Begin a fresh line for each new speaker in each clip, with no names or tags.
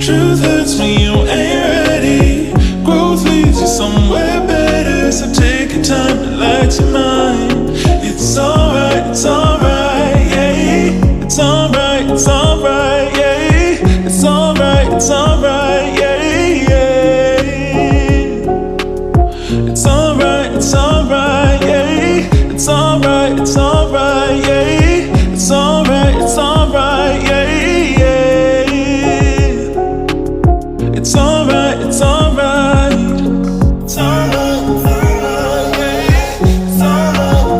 Truth hurts when you ain't ready. Growth leads you somewhere better. So take your time, relax your mind. It's alright, yeah. It's alright, yeah. It's alright, yeah. It's alright, yeah. It's alright, yeah. It's alright, yeah. It's alright, it's alright. It's alright, yeah. It's alright,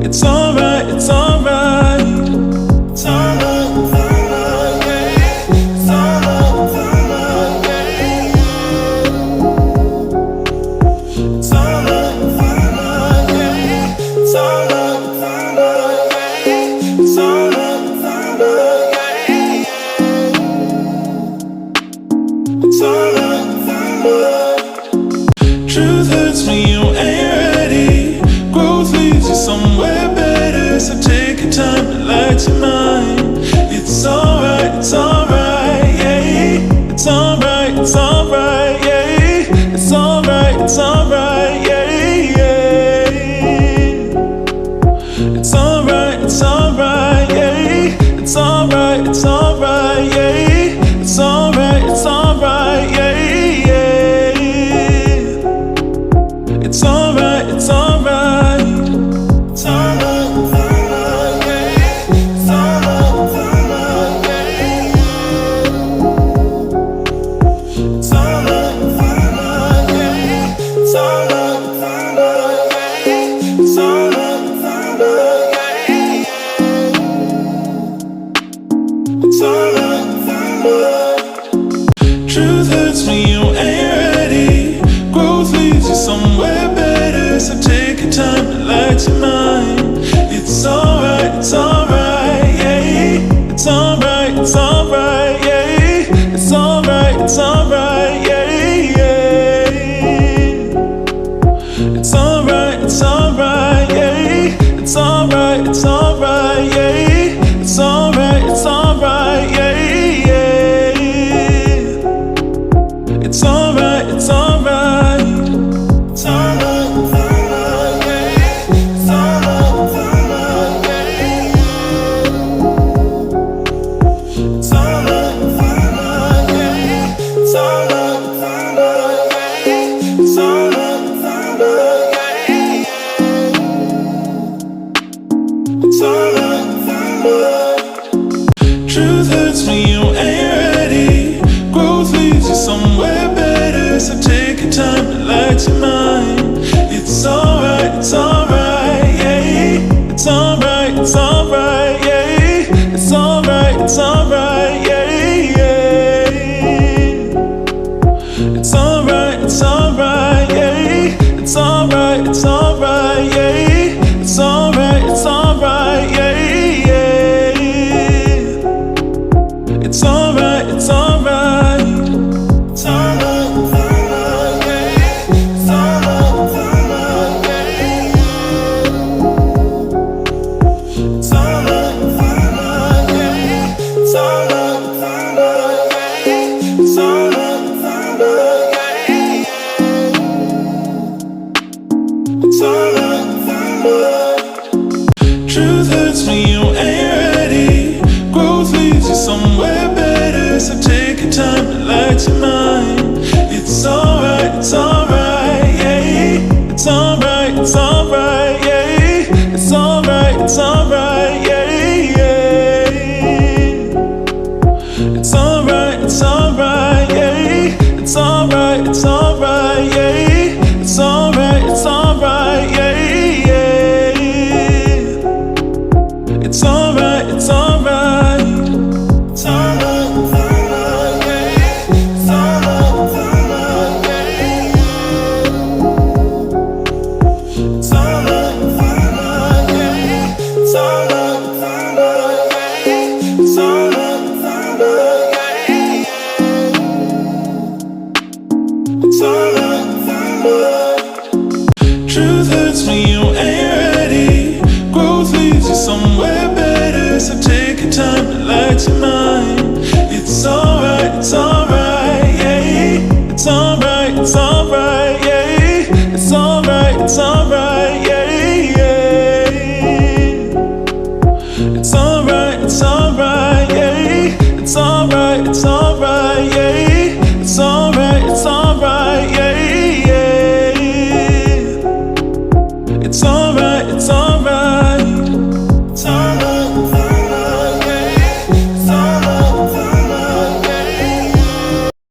It's alright, it's alright. It's alright, it's alright, yeah. It's alright, it's alright, yeah. It's alright, it's alright, yeah. It's alright, it's alright, yeah. It's alright, it's alright, yeah. It's alright, it's alright. Truth hurts when you ain't ready. Growth leads you somewhere better. So take your time, relax your mind. It's alright, yeah. It's alright, yeah. It's alright, yeah. It's alright, yeah. It's alright, yeah. It's alright, yeah. It's alright, it's alright. It's alright, it's alright, yeah. It's alright, it's alright, yeah. It's alright, it's alright, yeah. It's alright, it's alright, yeah. It's alright, it's alright, yeah. It's alright, it's alright. Truth hurts when you ain't ready. Growth leads you somewhere better. So take your time, relax your mind. It's alright, yeah. It's alright, yeah. It's alright, yeah. It's alright, yeah. It's alright, yeah. It's alright, yeah. It's alright, it's alright. It's alright, it's alright, yeah. It's alright, it's alright, yeah. It's alright, it's alright, yeah. It's alright, it's alright, yeah. It's alright, it's alright, yeah. It's alright, it's alright. Truth hurts when you ain't ready. Growth leads you somewhere better. So take your time, relax your mind. It's alright, yeah. It's alright, yeah. It's alright, yeah. It's alright, yeah. It's alright, yeah. It's alright, yeah. It's alright, it's alright. It's alright, it's alright, yeah. It's alright, it's alright, yeah. It's alright, it's alright, yeah. It's alright, it's alright, yeah. It's alright, it's alright, yeah. It's alright, it's alright. Truth hurts when you ain't ready. Growth leads you somewhere better. So take your time, relax your mind. It's alright, yeah. It's alright, yeah. It's alright, yeah. It's alright, yeah. It's alright, yeah. It's alright, yeah. It's alright, it's alright. It's alright, it's alright, yeah. It's alright, it's alright, yeah. It's alright, it's alright, yeah. It's alright, it's alright, yeah. It's alright, it's alright, yeah. It's alright, it's alright. Truth hurts when you ain't ready. Growth leads you somewhere